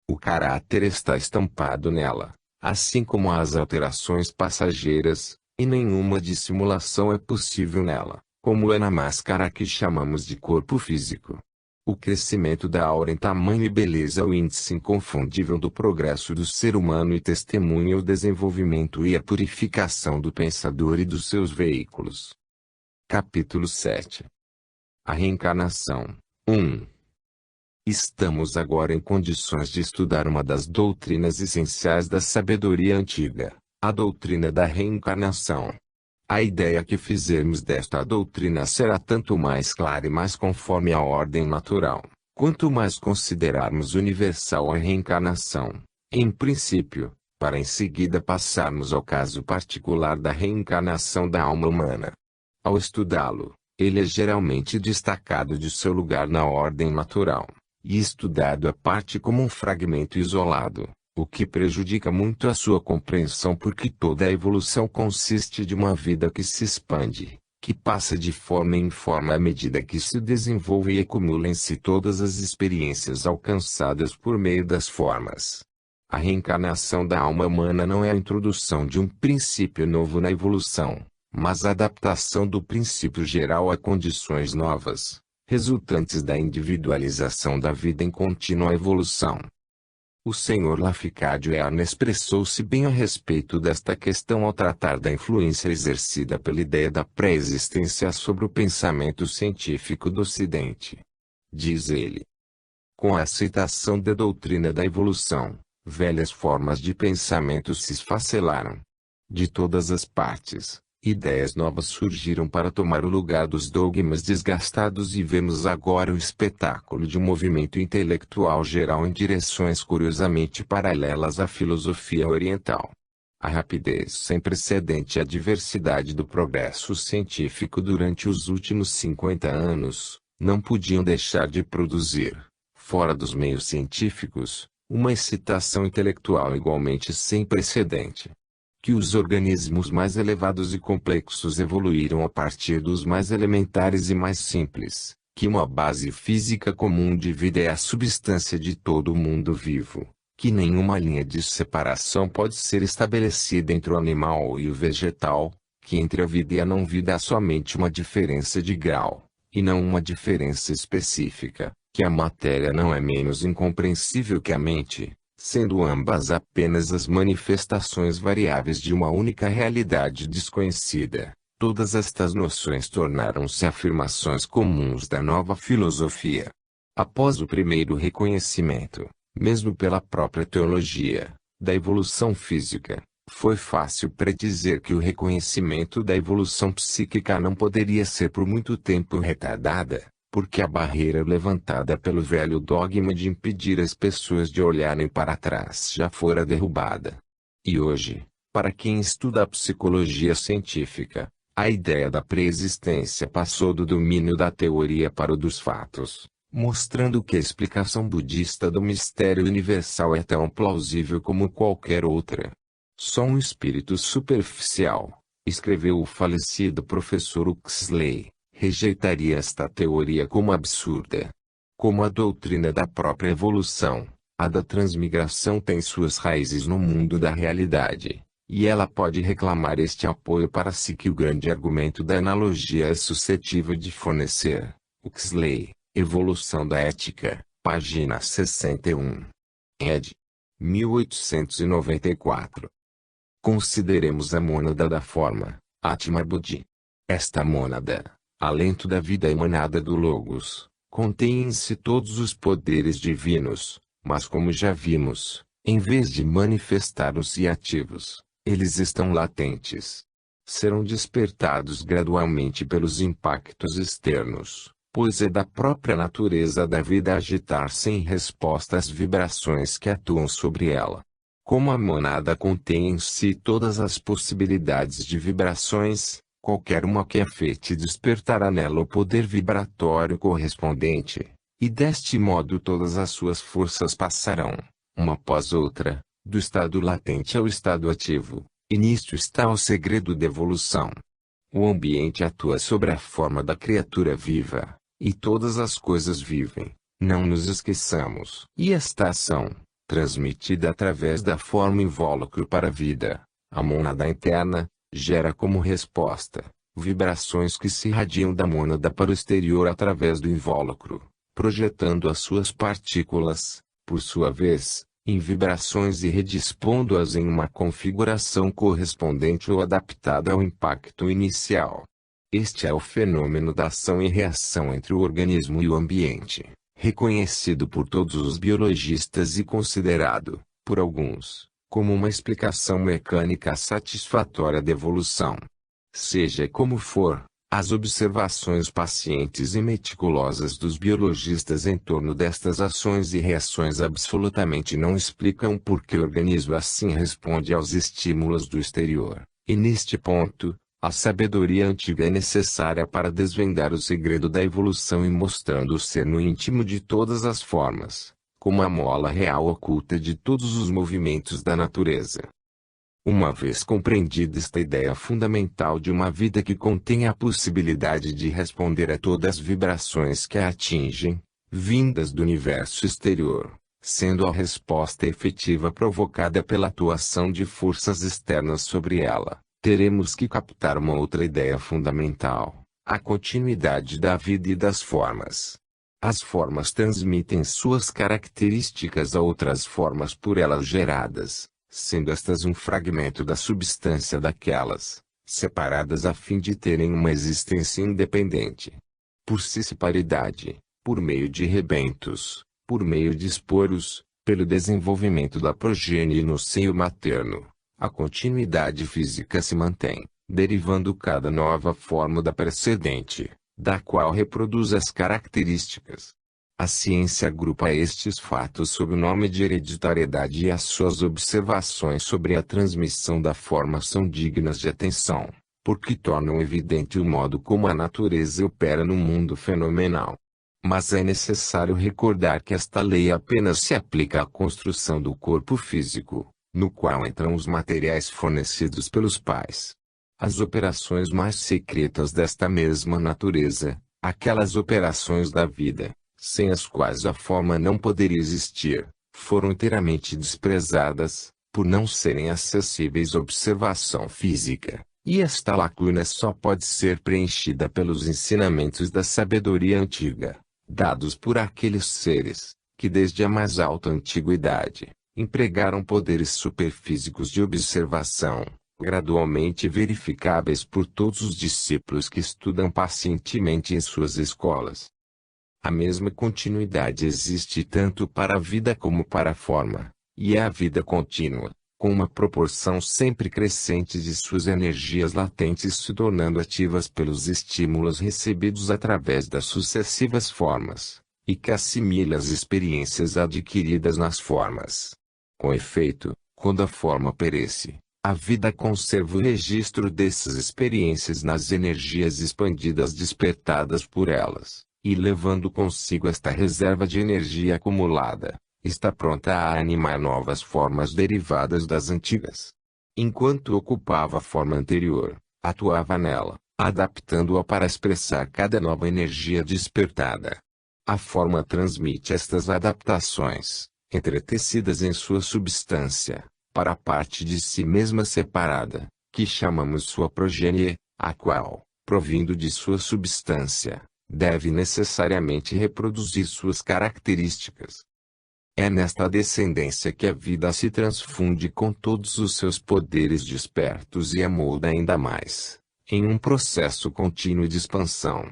O caráter está estampado nela, assim como as alterações passageiras, e nenhuma dissimulação é possível nela, como é na máscara que chamamos de corpo físico. O crescimento da aura em tamanho e beleza é o índice inconfundível do progresso do ser humano e testemunha o desenvolvimento e a purificação do pensador e dos seus veículos. Capítulo 7. A reencarnação. 1. Estamos agora em condições de estudar uma das doutrinas essenciais da sabedoria antiga, a doutrina da reencarnação. A ideia que fizermos desta doutrina será tanto mais clara e mais conforme à ordem natural, quanto mais considerarmos universal a reencarnação, em princípio, para em seguida passarmos ao caso particular da reencarnação da alma humana. Ao estudá-lo, ele é geralmente destacado de seu lugar na ordem natural, e estudado à parte como um fragmento isolado, o que prejudica muito a sua compreensão porque toda a evolução consiste de uma vida que se expande, que passa de forma em forma à medida que se desenvolve e acumula em si todas as experiências alcançadas por meio das formas. A reencarnação da alma humana não é a introdução de um princípio novo na evolução, mas a adaptação do princípio geral a condições novas, resultantes da individualização da vida em contínua evolução. O Sr. Lafcadio expressou-se bem a respeito desta questão ao tratar da influência exercida pela ideia da pré-existência sobre o pensamento científico do Ocidente. Diz ele: com a aceitação da doutrina da evolução, velhas formas de pensamento se esfacelaram. De todas as partes, ideias novas surgiram para tomar o lugar dos dogmas desgastados e vemos agora o espetáculo de um movimento intelectual geral em direções curiosamente paralelas à filosofia oriental. A rapidez sem precedente e a diversidade do progresso científico durante os últimos 50 anos, não podiam deixar de produzir, fora dos meios científicos, uma excitação intelectual igualmente sem precedente. Que os organismos mais elevados e complexos evoluíram a partir dos mais elementares e mais simples, que uma base física comum de vida é a substância de todo o mundo vivo, que nenhuma linha de separação pode ser estabelecida entre o animal e o vegetal, que entre a vida e a não-vida há somente uma diferença de grau, e não uma diferença específica, que a matéria não é menos incompreensível que a mente, sendo ambas apenas as manifestações variáveis de uma única realidade desconhecida. Todas estas noções tornaram-se afirmações comuns da nova filosofia. Após o primeiro reconhecimento, mesmo pela própria teologia, da evolução física, foi fácil predizer que o reconhecimento da evolução psíquica não poderia ser por muito tempo retardada, porque a barreira levantada pelo velho dogma de impedir as pessoas de olharem para trás já fora derrubada. E hoje, para quem estuda a psicologia científica, a ideia da preexistência passou do domínio da teoria para o dos fatos, mostrando que a explicação budista do mistério universal é tão plausível como qualquer outra. Só um espírito superficial, escreveu o falecido professor Huxley, rejeitaria esta teoria como absurda. Como a doutrina da própria evolução, a da transmigração tem suas raízes no mundo da realidade, e ela pode reclamar este apoio para si que o grande argumento da analogia é suscetível de fornecer. Huxley, Evolução da Ética, página 61. Ed. 1894. Consideremos a mônada da forma, Atma Buddhi. Esta mônada, alento da vida emanada do Logos, contém em si todos os poderes divinos, mas como já vimos, em vez de manifestados e ativos, eles estão latentes. Serão despertados gradualmente pelos impactos externos, pois é da própria natureza da vida agitar-se em resposta às vibrações que atuam sobre ela. Como a mônada contém em si todas as possibilidades de vibrações, qualquer uma que afete despertará nela o poder vibratório correspondente, e deste modo todas as suas forças passarão, uma após outra, do estado latente ao estado ativo, e nisto está o segredo da evolução. O ambiente atua sobre a forma da criatura viva, e todas as coisas vivem, não nos esqueçamos. E esta ação, transmitida através da forma invólucro para a vida, a mônada interna, gera como resposta, vibrações que se irradiam da mônada para o exterior através do invólucro, projetando as suas partículas, por sua vez, em vibrações e redispondo-as em uma configuração correspondente ou adaptada ao impacto inicial. Este é o fenômeno da ação e reação entre o organismo e o ambiente, reconhecido por todos os biologistas e considerado, por alguns, como uma explicação mecânica satisfatória da evolução. Seja como for, as observações pacientes e meticulosas dos biologistas em torno destas ações e reações absolutamente não explicam por que o organismo assim responde aos estímulos do exterior, e neste ponto, a sabedoria antiga é necessária para desvendar o segredo da evolução e mostrando ser no íntimo de todas as formas, como a mola real oculta de todos os movimentos da natureza. Uma vez compreendida esta ideia fundamental de uma vida que contém a possibilidade de responder a todas as vibrações que a atingem, vindas do universo exterior, sendo a resposta efetiva provocada pela atuação de forças externas sobre ela, teremos que captar uma outra ideia fundamental: a continuidade da vida e das formas. As formas transmitem suas características a outras formas por elas geradas, sendo estas um fragmento da substância daquelas, separadas a fim de terem uma existência independente. Por cisparidade, por meio de rebentos, por meio de esporos, pelo desenvolvimento da progênie no seio materno, a continuidade física se mantém, derivando cada nova forma da precedente, da qual reproduz as características. A ciência agrupa estes fatos sob o nome de hereditariedade e as suas observações sobre a transmissão da forma são dignas de atenção, porque tornam evidente o modo como a natureza opera no mundo fenomenal. Mas é necessário recordar que esta lei apenas se aplica à construção do corpo físico, no qual entram os materiais fornecidos pelos pais. As operações mais secretas desta mesma natureza, aquelas operações da vida, sem as quais a forma não poderia existir, foram inteiramente desprezadas, por não serem acessíveis à observação física, e esta lacuna só pode ser preenchida pelos ensinamentos da sabedoria antiga, dados por aqueles seres, que desde a mais alta antiguidade, empregaram poderes superfísicos de observação, gradualmente verificáveis por todos os discípulos que estudam pacientemente em suas escolas. A mesma continuidade existe tanto para a vida como para a forma, e é a vida contínua, com uma proporção sempre crescente de suas energias latentes se tornando ativas pelos estímulos recebidos através das sucessivas formas, e que assimila as experiências adquiridas nas formas. Com efeito, quando a forma perece, a vida conserva o registro dessas experiências nas energias expandidas despertadas por elas, e levando consigo esta reserva de energia acumulada, está pronta a animar novas formas derivadas das antigas. Enquanto ocupava a forma anterior, atuava nela, adaptando-a para expressar cada nova energia despertada. A forma transmite estas adaptações, entretecidas em sua substância, para a parte de si mesma separada, que chamamos sua progênie, a qual, provindo de sua substância, deve necessariamente reproduzir suas características. É nesta descendência que a vida se transfunde com todos os seus poderes despertos e a molda ainda mais, em um processo contínuo de expansão.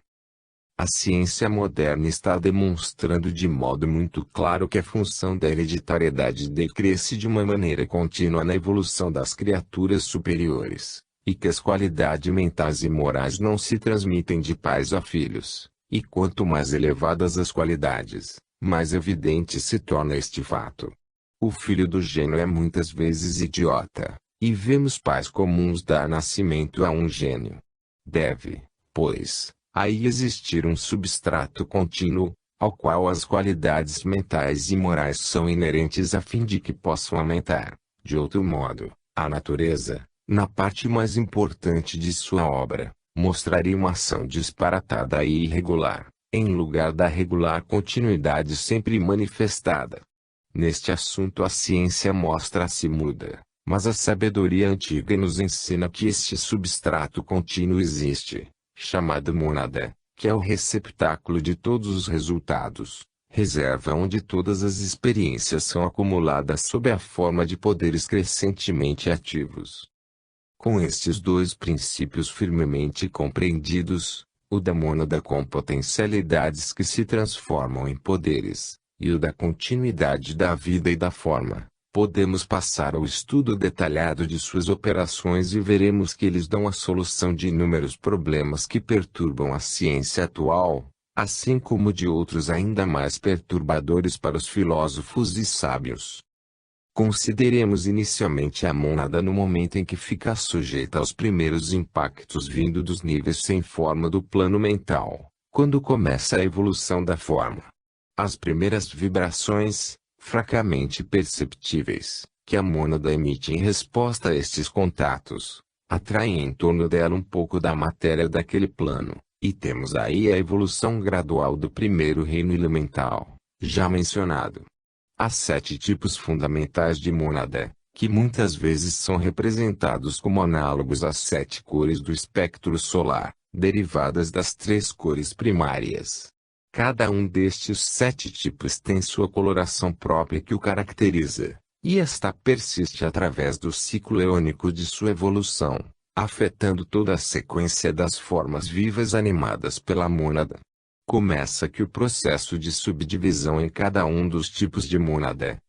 A ciência moderna está demonstrando de modo muito claro que a função da hereditariedade decresce de uma maneira contínua na evolução das criaturas superiores, e que as qualidades mentais e morais não se transmitem de pais a filhos, e quanto mais elevadas as qualidades, mais evidente se torna este fato. O filho do gênio é muitas vezes idiota, e vemos pais comuns dar nascimento a um gênio. Deve, pois, aí existir um substrato contínuo, ao qual as qualidades mentais e morais são inerentes a fim de que possam aumentar. De outro modo, a natureza, na parte mais importante de sua obra, mostraria uma ação disparatada e irregular, em lugar da regular continuidade sempre manifestada. Neste assunto a ciência mostra-se muda, mas a sabedoria antiga nos ensina que este substrato contínuo existe, chamado mônada, que é o receptáculo de todos os resultados, reserva onde todas as experiências são acumuladas sob a forma de poderes crescentemente ativos. Com estes dois princípios firmemente compreendidos, o da mônada com potencialidades que se transformam em poderes, e o da continuidade da vida e da forma, podemos passar ao estudo detalhado de suas operações e veremos que eles dão a solução de inúmeros problemas que perturbam a ciência atual, assim como de outros ainda mais perturbadores para os filósofos e sábios. Consideremos inicialmente a mônada no momento em que fica sujeita aos primeiros impactos vindo dos níveis sem forma do plano mental, quando começa a evolução da forma. As primeiras vibrações, fracamente perceptíveis, que a mônada emite em resposta a estes contatos, atraem em torno dela um pouco da matéria daquele plano, e temos aí a evolução gradual do primeiro reino elemental, já mencionado. Há 7 tipos fundamentais de mônada, que muitas vezes são representados como análogos às 7 cores do espectro solar, derivadas das 3 cores primárias. Cada um destes 7 tipos tem sua coloração própria que o caracteriza, e esta persiste através do ciclo eônico de sua evolução, afetando toda a sequência das formas vivas animadas pela mônada. Começa que o processo de subdivisão em cada um dos tipos de mônada,